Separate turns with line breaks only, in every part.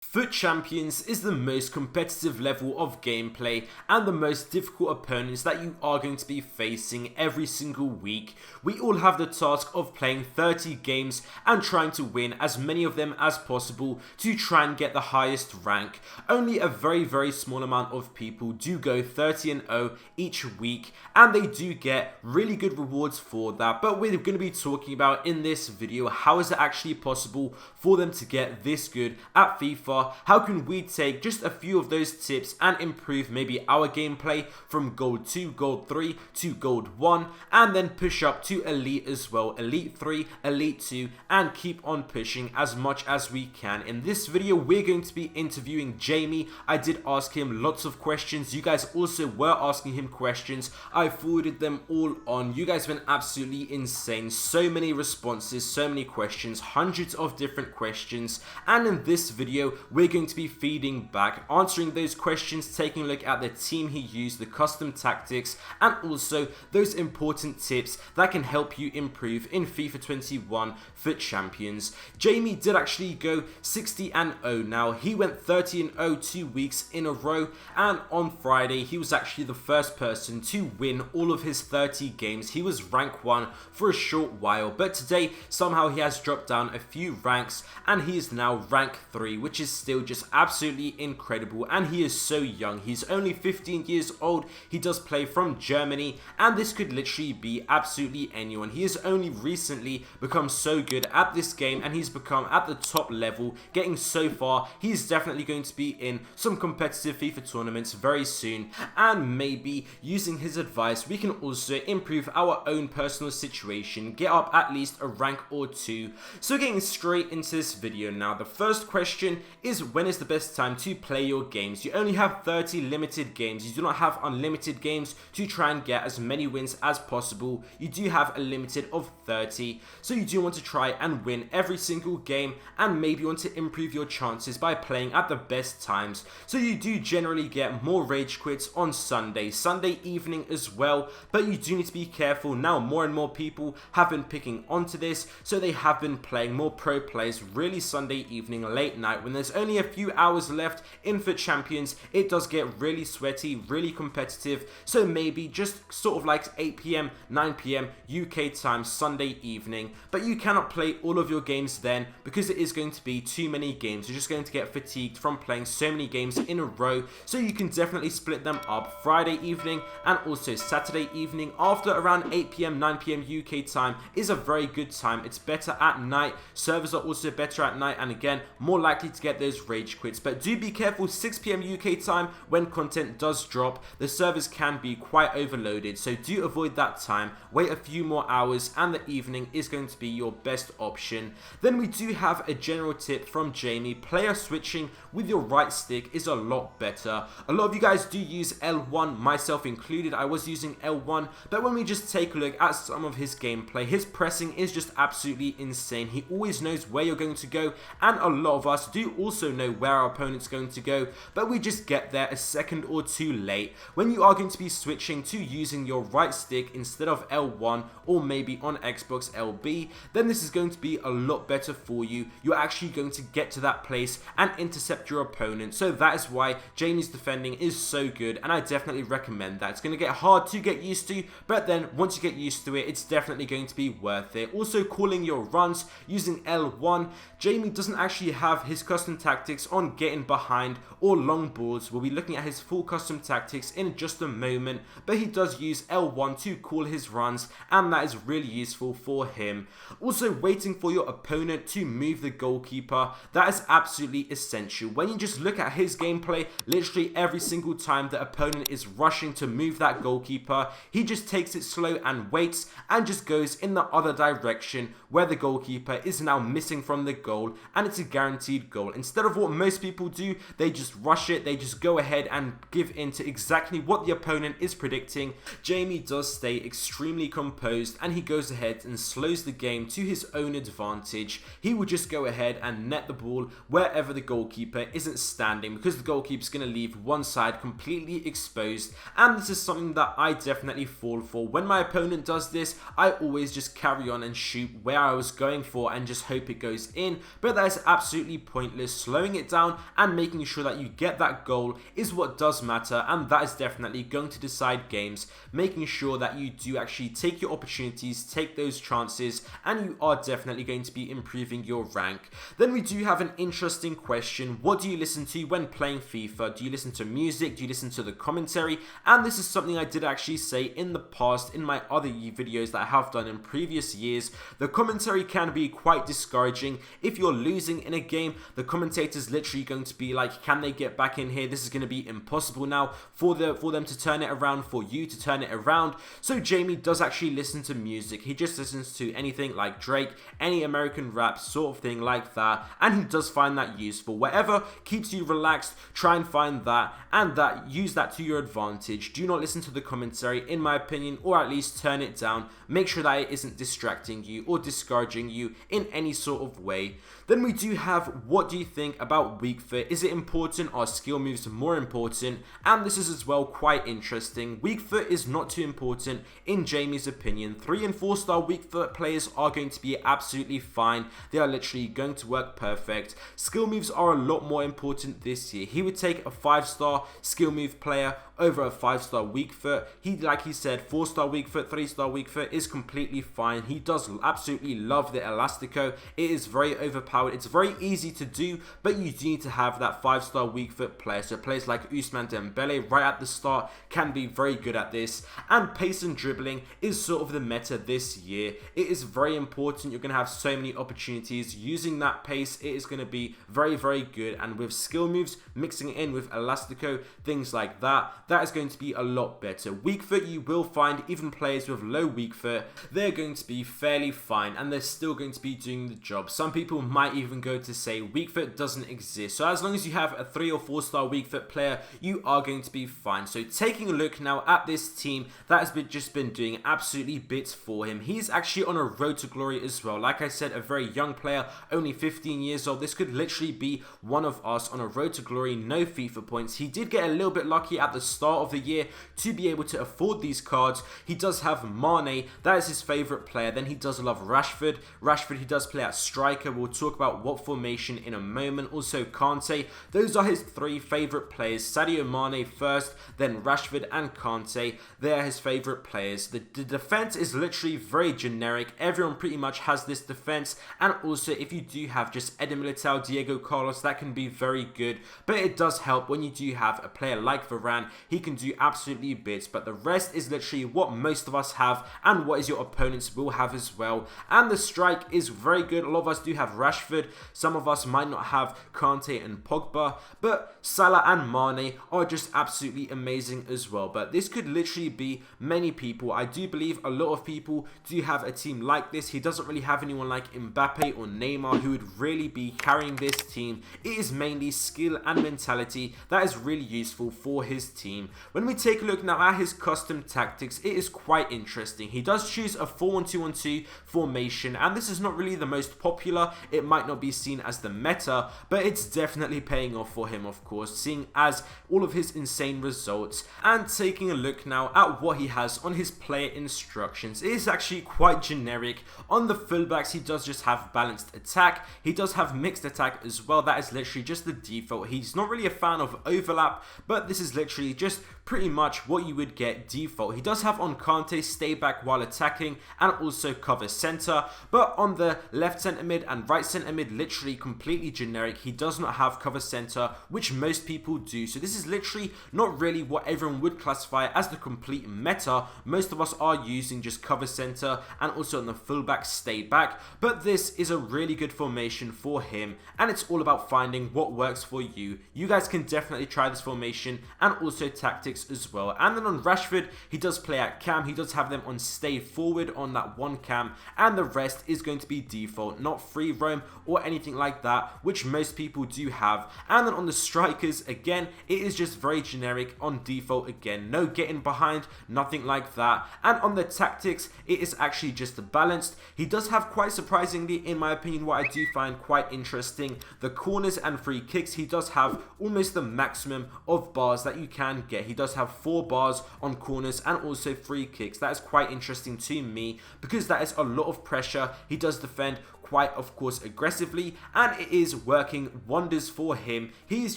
FUT Champions is the most competitive level of gameplay and the most difficult opponents that you are going to be facing every single week. We all have the task of playing 30 games and trying to win as many of them as possible to try and get the highest rank. Only a very small amount of people do go 30-0 each week, and they do get really good rewards for that. But we're going to be talking about in this video, how is it actually possible for them to get this good at FIFA? How can we take just a few of those tips and improve maybe our gameplay from Gold 2, Gold 3 to Gold 1, and then push up to Elite as well, Elite 3, Elite 2, and keep on pushing as much as we can. In this video, we're going to be interviewing Jamie. I did ask him lots of questions. You guys also were asking him questions. I forwarded them all on. You guys went absolutely insane. So many responses, so many questions, hundreds of different questions. And in this video, we're going to be feeding back, answering those questions, taking a look at the team he used, the custom tactics, and also those important tips that can help you improve in FIFA 21 FUT Champions. Jamie did actually go 60-0 now. He went 30-0 2 weeks in a row, and on Friday he was actually the first person to win all of his 30 games. He was rank 1 for a short while, but today somehow he has dropped down a few ranks and he is now rank 3, which is still just absolutely incredible. And he is so young. He's only 15 years old. He does play from Germany, and this could literally be absolutely anyone. He has only recently become so good at this game, and he's become at the top level, getting so far. He's definitely going to be in some competitive FIFA tournaments very soon, and maybe using his advice we can also improve our own personal situation, get up at least a rank or 2. So getting straight into this video now, the first question is, when is the best time to play your games? You only have 30 limited games. You do not have unlimited games to try and get as many wins as possible. You do have a limited of 30, so you do want to try and win every single game, and maybe want to improve your chances by playing at the best times. So you do generally get more rage quits on Sunday evening as well, but you do need to be careful. Now more and more people have been picking onto this, so they have been playing more pro plays really Sunday evening, late night, when there's only a few hours left in FUT Champions. It does get really sweaty, really competitive, so maybe just sort of like 8 PM, 9 PM UK time Sunday evening. But you cannot play all of your games then, because it is going to be too many games. You're just going to get fatigued from playing so many games in a row, so you can definitely split them up. Friday evening and also Saturday evening after around 8 PM, 9 PM UK time is a very good time. It's better at night. Servers are also better at night, and again, more likely to get those rage quits. But do be careful, 6 PM UK time, when content does drop, the servers can be quite overloaded, so do avoid that time. Wait a few more hours and the evening is going to be your best option. Then we do have a general tip from Jamie. Player switching with your right stick is a lot better. A lot of you guys do use L1, myself included. I was using L1, but when we just take a look at some of his gameplay, his pressing is just absolutely insane. He always knows where you're going to go, and a lot of us do also know where our opponent's going to go, but we just get there a second or two late. When you are going to be switching to using your right stick instead of L1, or maybe on Xbox LB, then this is going to be a lot better for you. You're actually going to get to that place and intercept your opponent. So that is why Jamie's defending is so good, and I definitely recommend that. It's going to get hard to get used to, but then once you get used to it, it's definitely going to be worth it. Also, calling your runs using L1. Jamie doesn't actually have his custom tactics on getting behind or long balls. We'll be looking at his full custom tactics in just a moment, but he does use L1 to call his runs, and that is really useful for him. Also, waiting for your opponent to move the goalkeeper, that is absolutely essential. When you just look at his gameplay, literally every single time the opponent is rushing to move that goalkeeper, he just takes it slow and waits and just goes in the other direction where the goalkeeper is now missing from the goal, and it's a guaranteed goal. Instead of what most people do, they just rush it, they just go ahead and give in to exactly what the opponent is predicting. Jamie does stay extremely composed, and he goes ahead and slows the game to his own advantage. He will just go ahead and net the ball wherever the goalkeeper isn't standing, because the goalkeeper is going to leave one side completely exposed, and this is something that I definitely fall for. When my opponent does this, I always just carry on and shoot where I was going for and just hope it goes in, but that is absolutely pointless. slowing it down and making sure that you get that goal is what does matter, and that is definitely going to decide games, making sure that you do actually take your opportunities, take those chances, and you are definitely going to be improving your rank. Then we do have an interesting question. What do you listen to when playing FIFA? Do you listen to music? Do you listen to the commentary? And this is something I did actually say in the past in my other videos that I have done in previous years. The commentary can be quite discouraging. If you're losing in a game, the commentator's literally going to be like, can they get back in here? This is going to be impossible now for them to turn it around, for you to turn it around. So Jamie does actually listen to music. He just listens to anything like Drake, any American rap sort of thing like that, and he does find that useful. Whatever keeps you relaxed, try and find that, and use that to your advantage. Do not listen to the commentary, in my opinion, or at least turn it down. Make sure that it isn't distracting you or discouraging you in any sort of way. Then we do have, what do you think about weak foot? Is it important? Are skill moves more important? And this is as well quite interesting. Weak foot is not too important in Jamie's opinion. 3 and 4 star weak foot players are going to be absolutely fine. They are literally going to work perfect. Skill moves are a lot more important this year. He would take a 5-star skill move player over a 5-star weak foot. Like he said, 4-star weak foot, 3-star weak foot is completely fine. He does absolutely love the Elastico. It is very overpowered. It's very easy to do, but you do need to have that 5-star weak foot player. So players like Ousmane Dembele right at the start can be very good at this. And pace and dribbling is sort of the meta this year. It is very important. You're going to have so many opportunities. Using that pace, it is going to be very, very good. And with skill moves, mixing it in with Elastico, things like that, that is going to be a lot better. Weak foot, you will find even players with low weak foot, they're going to be fairly fine and they're still going to be doing the job. Some people might even go to say weak foot doesn't exist. So as long as you have a 3 or 4-star weak foot player, you are going to be fine. So taking a look now at this team that has just been doing absolutely bits for him. He's actually on a road to glory as well. Like I said, a very young player, only 15 years old. This could literally be one of us on a road to glory, no FIFA points. He did get a little bit lucky at the start of the year to be able to afford these cards. He does have Mane, that is his favourite player. Then he does love Rashford. He does play at striker. We'll talk about what formation in a moment. Also Kante. Those are his 3 favourite players. Sadio Mane first, then Rashford and Kante. They're his favourite players. The defence is literally very generic. Everyone pretty much has this defence. And also if you do have just Eder Militao, Diego Carlos, that can be very good. But it does help when you do have a player like Varane. He can do absolutely bits, but the rest is literally what most of us have and what is your opponents will have as well. And the strike is very good. A lot of us do have Rashford. Some of us might not have Kante and Pogba, but Salah and Mane are just absolutely amazing as well. But this could literally be many people. I do believe a lot of people do have a team like this. He doesn't really have anyone like Mbappe or Neymar who would really be carrying this team. It is mainly skill and mentality that is really useful for his team. When we take a look now at his custom tactics, it is quite interesting. He does choose a 4-1-2-1-2 formation, and this is not really the most popular. It might not be seen as the meta, but it's definitely paying off for him, of course, seeing as all of his insane results. And taking a look now at what he has on his player instructions, it is actually quite generic. On the fullbacks, he does just have balanced attack. He does have mixed attack as well. That is literally just the default. He's not really a fan of overlap, but this is literally just pretty much what you would get default. He does have on Kante stay back while attacking and also cover center, but on the left centre mid and right centre mid, literally completely generic. He does not have cover center, which most people do. So this is literally not really what everyone would classify as the complete meta. Most of us are using just cover center and also on the fullback stay back, but this is a really good formation for him, and it's all about finding what works for you. You guys can definitely try this formation and also tactics as well. And then on Rashford, he does play at cam. He does have them on stay forward on that one cam, and the rest is going to be default, not free roam or anything like that, which most people do have. And then on the strikers, again, it is just very generic on default. Again, no getting behind, nothing like that. And on the tactics, it is actually just balanced. He does have, quite surprisingly in my opinion, what I do find quite interesting, the corners and free kicks. He does have almost the maximum of bars that you can get. He does have 4 bars on corners and also free kicks. That is quite interesting to me because that is a lot of pressure. He does defend quite, of course, aggressively, and it is working wonders for him. He's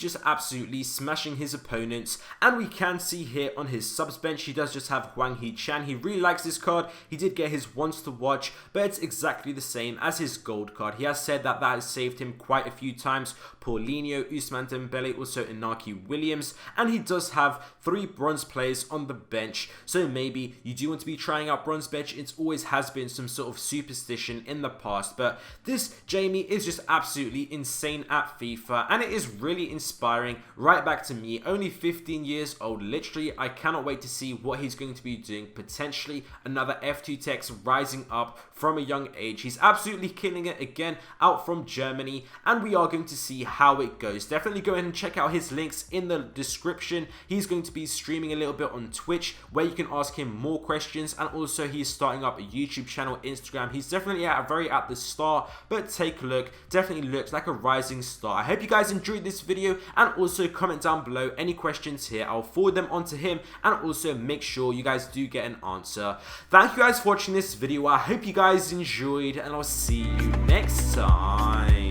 just absolutely smashing his opponents, and we can see here on his subs bench, he does just have Hwang Hee-chan. He really likes this card. He did get his once to watch, but it's exactly the same as his gold card. He has said that that has saved him quite a few times. Paulinho, Ousmane Dembele, also Inaki Williams, and he does have 3 bronze players on the bench, so maybe you do want to be trying out bronze bench. It always has been some sort of superstition in the past, but this Jamie is just absolutely insane at FIFA, and it is really inspiring. Right back to me, only 15 years old, literally. I cannot wait to see what he's going to be doing. Potentially another F2 Tex rising up from a young age. He's absolutely killing it again out from Germany, and we are going to see how it goes. Definitely go ahead and check out his links in the description. He's going to be streaming a little bit on Twitch where you can ask him more questions, and also he's starting up a YouTube channel, Instagram. He's definitely very at the start, but take a look. Definitely looks like a rising star. I hope you guys enjoyed this video, and also comment down below any questions here. I'll forward them on to him, and also make sure you guys do get an answer. Thank you guys for watching this video. I hope you guys enjoyed, and I'll see you next time.